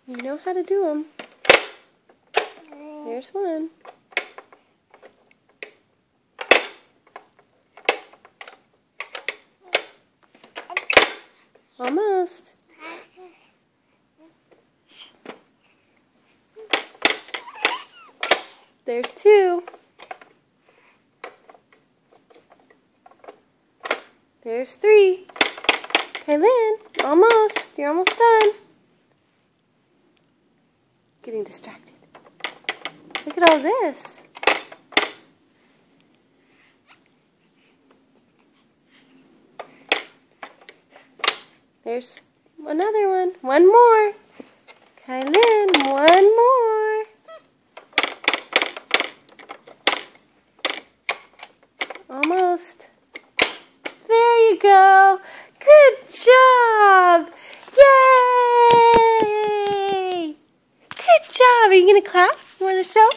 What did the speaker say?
You know how to do them. Here's one. Almost. There's two. There's three. Kaylin, almost. You're almost done. Getting distracted. Look at all this. There's another one. One more. Kaylin, one more. Almost. There you go. Good job. Yay! Good job. Are you going to clap? You want to show?